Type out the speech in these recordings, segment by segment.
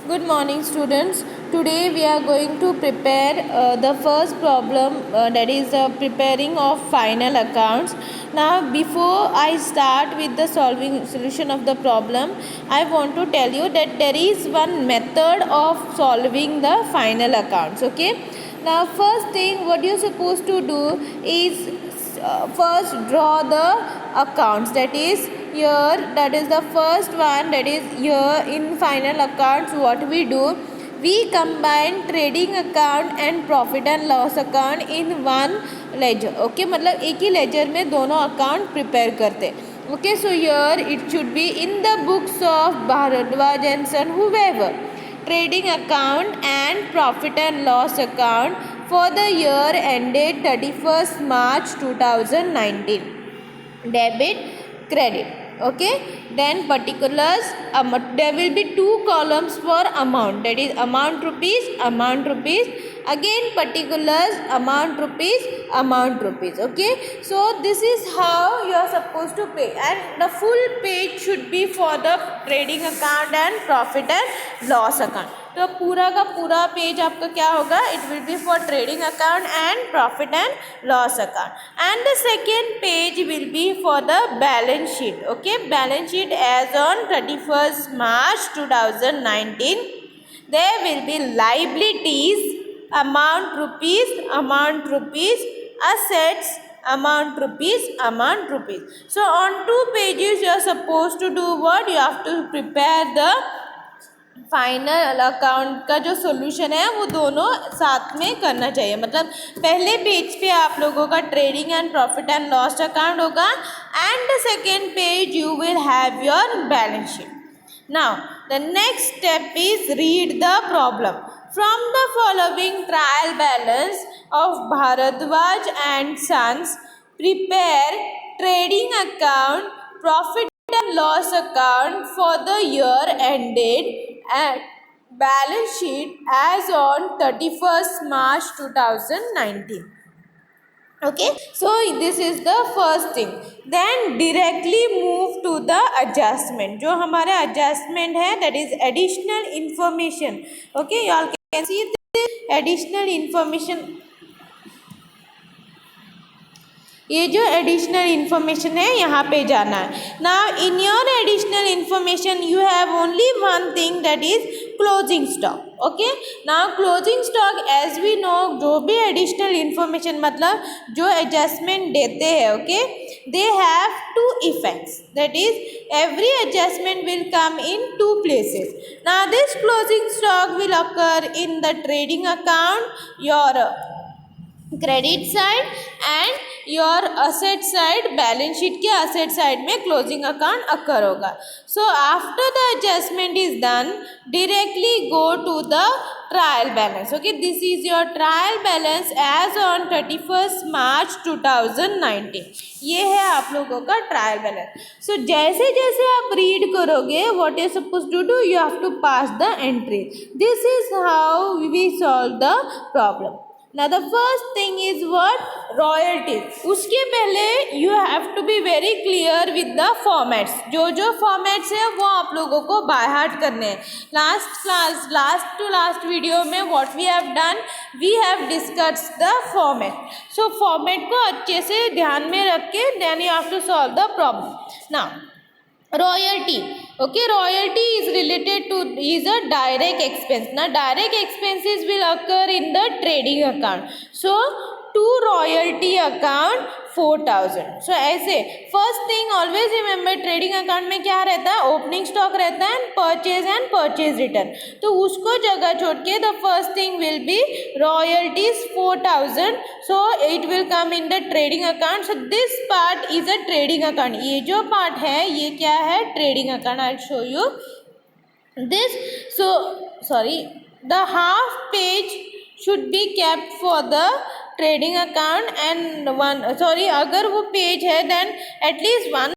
Good morning, students. Today we are going to prepare the first problem, that is preparing of final accounts. Now, before I start with the solution of the problem, I want to tell you that there is one method of solving the final accounts. Okay. Now, first thing what you're supposed to do is first draw the accounts, that is here, that is the first one, that is here in final accounts. What we do, we combine trading account and profit and loss account in one ledger. Okay, मतलब एक ही ledger में दोनों account prepare करते. Okay, so here it should be in the books of Bharadwaj and Son, whoever, trading account and profit and loss account for the year ended 31st March 2019. Debit, credit. Okay, then particulars, there will be two columns for amount, that is amount rupees, again particulars, amount rupees. Okay, so this is how you are supposed to pay, and the full page should be for the trading account and profit and loss account. तो पूरा का पूरा page आपका क्या होगा, it will be for trading account and profit and loss account, and the second page will be for the balance sheet. Okay, balance sheet as on 31st March 2019. there will be liabilities, amount rupees, assets, amount rupees. So on two pages you are supposed to do what, you have to prepare the final account का जो solution है वो दोनों साथ में करना चाहिए. मतलब पहले पेज पे आप लोगों का trading and profit and loss account होगा, and the second page you will have your balance sheet. Now the next step is read the problem. From the following trial balance of Bhardwaj and sons prepare trading account, profit and loss account for the year ended and balance sheet as on 31st March 2019. Okay, so this is the first thing. Then directly move to the adjustment. जो हमारा adjustment है, that is additional information. Okay, you all can see the additional information. ये जो additional information है यहाँ पे जाना है. Now in your additional information you have only one thing, that is closing stock. Okay, now closing stock as we know, जो भी additional information मतलब जो एडजस्टमेंट देते हैं, okay, they have two effects, that is every adjustment will come in two places. Now this closing stock will occur in the trading account, your credit side and your asset side, balance sheet के asset side में closing account occur होगा. So after the adjustment is done, directly go to the trial balance. Okay, this is your trial balance as on 31st March 2019. ये है आप लोगों का trial balance. सो जैसे जैसे आप रीड करोगे, what you suppose to do, you have to pass the entry. This is how we solve the problem. Now the first thing is what, royalties. उसके पहले you have to be very clear with the formats. जो formats है वो आप लोगों को by heart करने हैं. last to last video में what we have done, we have discussed the format. So format को अच्छे से ध्यान में रख के then you have to solve the problem. Now royalty. Okay, royalty is related to, is a direct expense. Now direct expenses will occur in the trading account. So to royalty account 4000. So ऐसे first thing always remember, trading account में क्या रहता है, opening stock रहता है and purchase return. तो उसको जगह छोड़ के the first thing will be royalties 4000. So it will come in the trading account. So this part is a trading account. ये जो part है ये क्या है, trading account. I'll show you this. So sorry, the half page should be kept for the trading account and one, sorry, अगर वो page है then at least one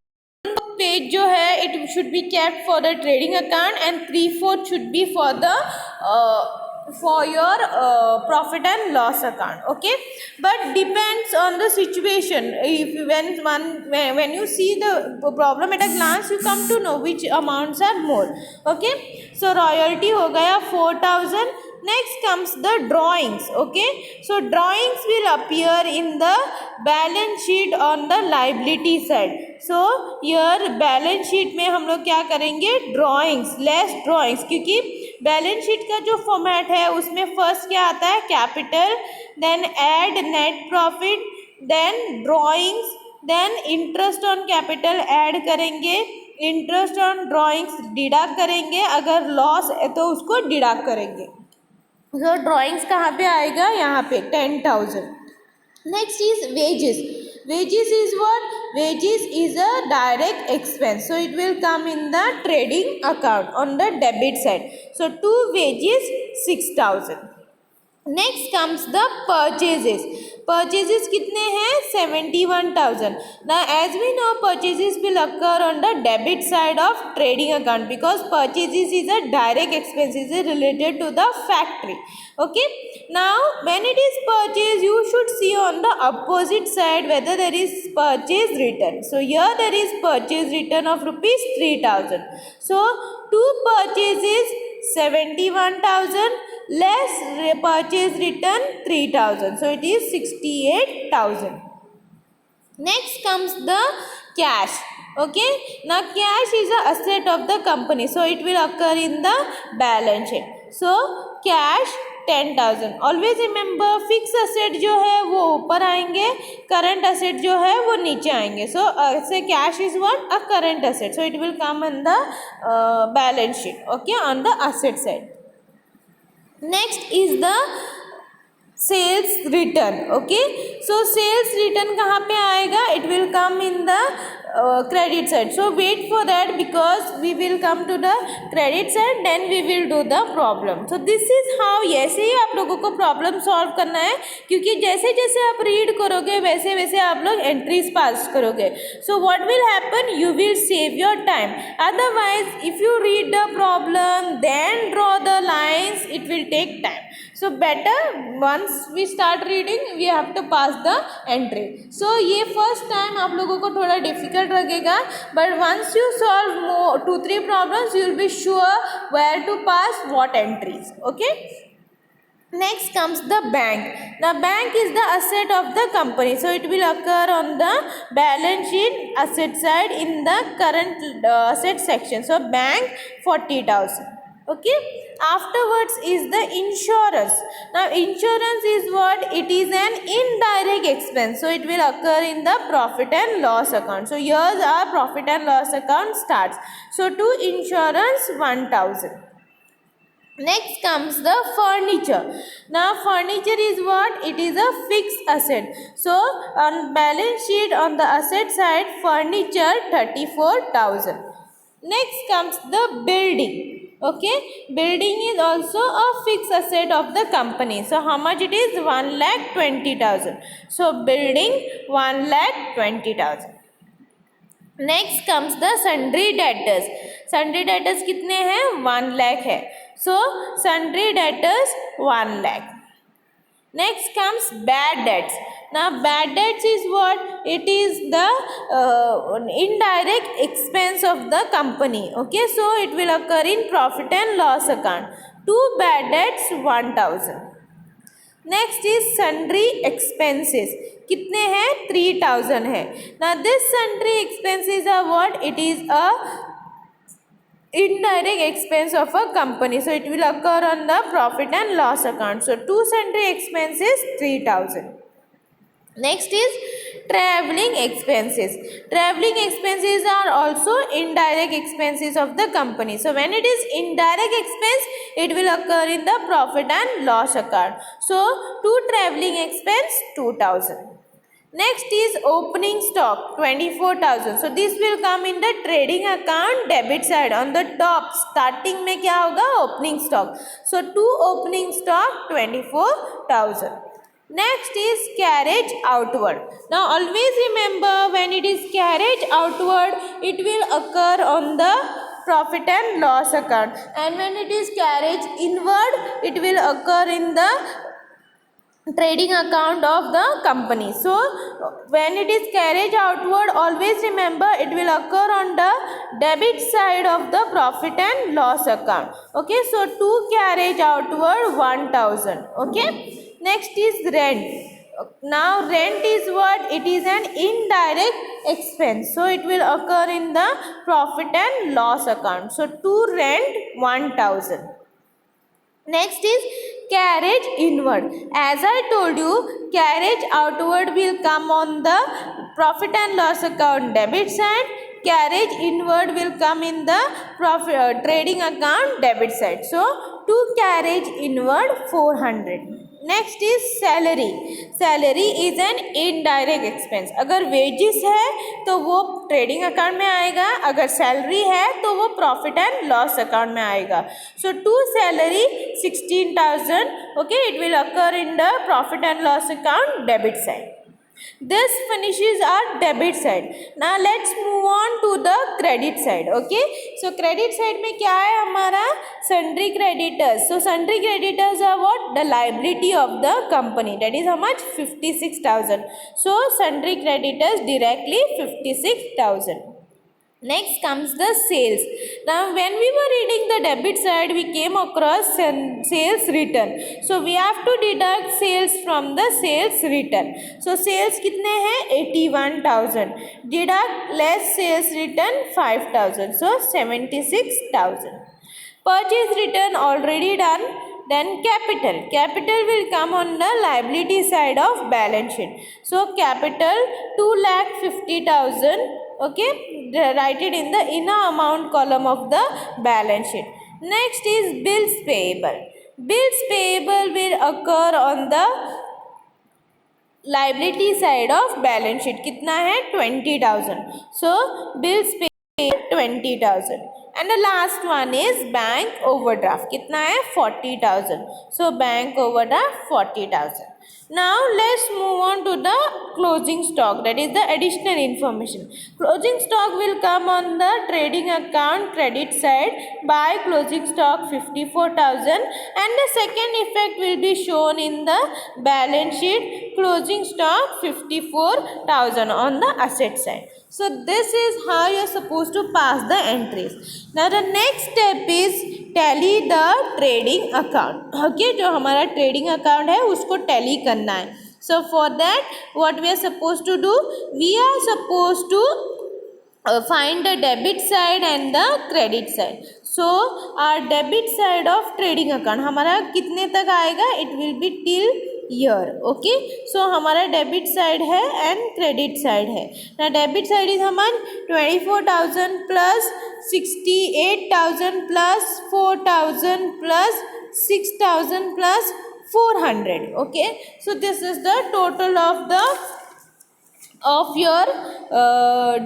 page जो है it should be kept for the trading account and 3/4 should be for the for your profit and loss account. Okay, but depends on the situation. If when you see the problem at a glance, you come to know which amounts are more. Okay, so royalty हो गया 4,000. Next comes the drawings. Okay, so drawings will appear in the balance sheet on the liability side. So here balance sheet में हम लोग क्या करेंगे, drawings, less drawings, क्योंकि balance sheet का जो फॉर्मेट है उसमें फर्स्ट क्या आता है, capital, then add net profit, then drawings, then interest on capital add करेंगे, इंटरेस्ट ऑन ड्राइंग्स डिडक्ट करेंगे, अगर लॉस है तो उसको डिडक्ट करेंगे. तो ड्राइंग्स कहाँ पे आएगा, यहाँ पे 10,000. Next is wages. Wages is what? Wages is a direct expense, so it will come in the trading account on the debit side. So 2 wages 6,000. Next comes the purchases. Purchases कितने हैं, 71,000. Now as we know, purchases will occur on the debit side of trading account because purchases is a direct expense, is related to the factory. Okay, now when it is purchase, you should see on the opposite side whether there is purchase return. So here there is purchase return of rupees 3,000. So 2 purchases 71,000 less purchase return 3,000, so it is 68,000. Next comes the cash. Okay, now cash is a asset of the company, so it will occur in the balance sheet. So cash 10,000. Always remember, fix asset जो है वो ऊपर आएंगे, current asset जो है वो नीचे आएंगे. So say cash is what, a current asset, so it will come in the balance sheet. Okay, on the asset side. Next is the sales return. Okay, so sales return कहाँ पे आएगा, it will come in the credit side. So wait for that because we will come to the credit side, then we will do the problem. So this is how, ऐसे ही आप लोगों को problem solve करना है, क्योंकि जैसे जैसे आप रीड करोगे वैसे वैसे आप लोग एंट्रीज पास करोगे. So what will happen, you will save your time. Otherwise if you read the problem then draw the lines, it will take time. So better once we start reading we have to pass the entry. So ये first time आप लोगों को थोड़ा difficult लगेगा, but once you solve more 2-3 problems you will be sure where to pass what entries. Okay. Next comes the bank. The bank is the asset of the company, so it will occur on the balance sheet asset side in the current asset section. So bank 40,000. Okay, afterwards is the insurance. Now insurance is what, it is an indirect expense, so it will occur in the profit and loss account. So here's our profit and loss account starts. So to insurance 1,000. Next comes the furniture. Now furniture is what, it is a fixed asset, so on balance sheet on the asset side furniture 34,000. Next comes the building. Okay, building is also a fixed asset of the company, so how much it is, 1,20,000. So building 1,20,000. Next comes the sundry debtors. Sundry debtors कितने हैं, 1 लाख है, so sundry debtors 1 lakh. Next comes bad debts. Now bad debts is what, it is the indirect expense of the company. Okay, so it will occur in profit and loss account. 2 bad debts 1,000. Next is sundry expenses. कितने हैं, 3,000 है. ना this sundry expenses are what, it is a indirect expense of a company, so it will occur on the profit and loss account. So 2 sundry expenses 3,000. Next is traveling expenses. Traveling expenses are also indirect expenses of the company, so when it is indirect expense it will occur in the profit and loss account. So 2 traveling expense 2,000. Next is opening stock 24,000. So this will come in the trading account debit side on the top. Starting में क्या होगा, opening stock. So 2 opening stock 24,000. Next is carriage outward. Now always remember when it is carriage outward it will occur on the profit and loss account, and when it is carried inward, it will occur in the trading account of the company. So when it is carried outward, always remember it will occur on the debit side of the profit and loss account. Okay, so to carriage outward 1000. Okay, next is rent. Now rent is what? It is an indirect expense, so it will occur in the profit and loss account. So to rent 1000. Next is carriage inward. As I told you, carriage outward will come on the profit and loss account debit side. Carriage inward will come in the trading account debit side. So to carriage inward 400. Next is salary. Salary is an indirect expense. अगर wages है तो वो trading account में आएगा, अगर salary है तो वो प्रॉफिट एंड लॉस अकाउंट में आएगा. So to salary 16,000. Okay, it will occur in the profit and loss account debit side. This finishes our debit side. Now let's move on to the credit side. Okay, so credit side में क्या है हमारा? Sundry creditors. So sundry creditors are what? The liability of the company. That is how much? 56,000. So sundry creditors directly 56,000. Next comes the sales. Now when we were reading the debit side, we came across sales return. So we have to deduct sales from the sales return. So sales कितने हैं? 81,000. Deduct less sales return 5,000. So 76,000. Purchase return already done. Then capital. Capital will come on the liability side of balance sheet. So capital 2,50,000. Okay, write it in the inner amount column of the balance sheet. Next is bills payable. Bills payable will occur on the liability side of balance sheet. कितना है? 20,000. So bills payable 20,000. And the last one is bank overdraft. कितना है? 40,000. So bank overdraft 40,000. Now let's move on to the closing stock, that is the additional information. Closing stock will come on the trading account credit side by closing stock 54,000, and the second effect will be shown in the balance sheet closing stock 54,000 on the asset side. So this is how you are supposed to pass the entries. Now the next step is tally the trading account. Okay, जो हमारा trading account है उसको tally करना है. So for that what we are supposed to do? We are supposed to find the debit side and the credit side. So our debit side of trading account हमारा कितने तक आएगा? It will be till year. Okay, so हमारा debit side है and credit side है ना. Debit side is हमारा 24,000 plus 68,000 plus 4,000 plus 6,000 plus 400. Okay, so this is the total of your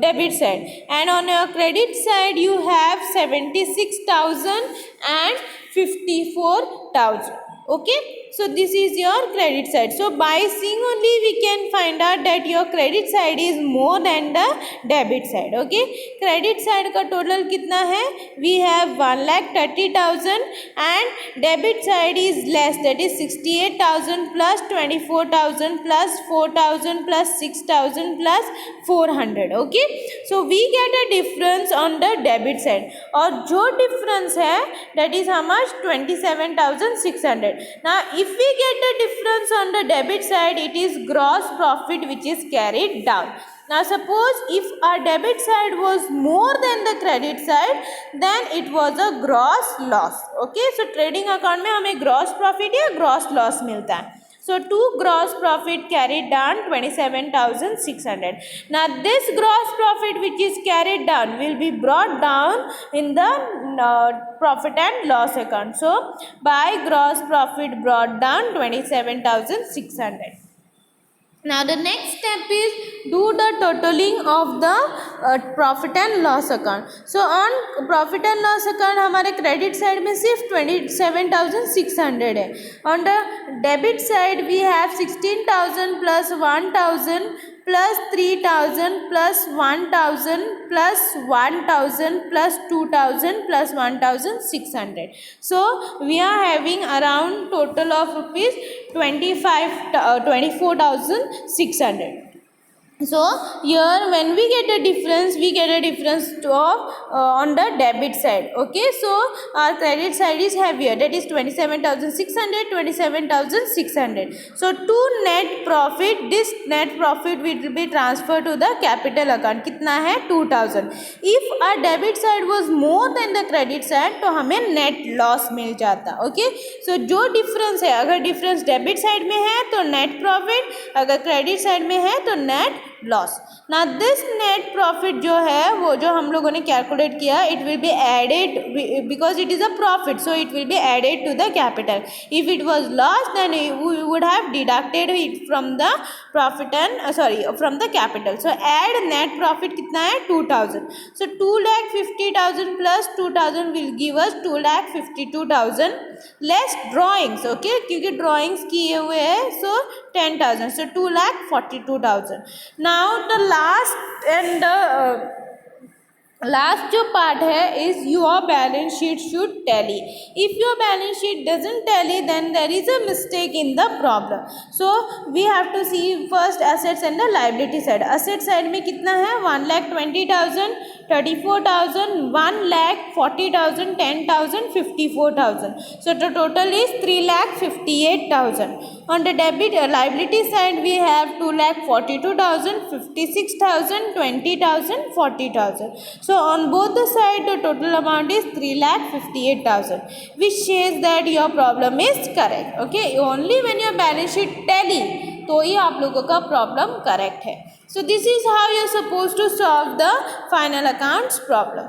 debit side, and on your credit side you have 76,000 and 54,000. Okay, so this is your credit side. So by seeing only we can find out that your credit side is more than the debit side. Okay, credit side का total कितना है? We have 1,30,000 and debit side is less, that is 68,000 plus 24,000 plus 4,000 plus 6,000 plus 400. Okay, so we get a difference on the debit side, और जो difference है that is how much? 27,600. Now if we get the difference on the debit side, it is gross profit which is carried down. Now suppose if our debit side was more than the credit side, then it was a gross loss. Okay, so trading account में हमें gross profit या gross loss मिलता है. So to gross profit carried down 27,600. Now this gross profit which is carried down will be brought down in the profit and loss account. So by gross profit brought down 27,600. Now the next step is do the totaling of the profit and loss account. So on profit and loss account हमारे credit side में सिर्फ 27,600 है. On the debit side we have 16,000 plus 1,000 plus 3000 plus 1000 plus 1000 plus 2000 plus 1600. So we are having around total of rupees 24,600. So here when we get a difference, we get a difference of on the debit side. Okay, so our credit side is heavier, that is 27,600, 27,600. So to net profit, this net profit will be transferred to the capital account. कितना है 2000. If our debit side was more than the credit side तो हमें net loss मिल जाता. Okay, so जो difference है, अगर difference debit side में है तो net profit, अगर credit side में है तो net लॉस. ना दिस नेट प्रॉफिट जो है वो जो हम लोगों ने कैलकुलेट किया, it will be added because it is a profit, so it will be added to the capital. If it was loss then we would have deducted it from the profit and from the capital. So add net profit कितना है 2000. So 2,50,000 plus 2000 will give us 2,52,000 less drawings. Okay, क्योंकि drawings किए हुए हैं, सो 10,000. सो 2,42,000. Now the last जो part है is your balance sheet should tally. If your balance sheet doesn't tally, then there is a mistake in the problem. So we have to see first assets and the liability side. Asset side में कितना है 1,20,000, 34,000, 1,40,000, 10,000, 54,000. So the total is 3,58,000. On the debit liability side we have 2,42,000, 56,000, 20,000, 40,000. So on both the side the total amount is 3,58,000, which says that your problem is correct. Okay, only when your balance sheet tally तो ही आप लोगों का problem correct है. So this is how you are supposed to solve the final accounts problem.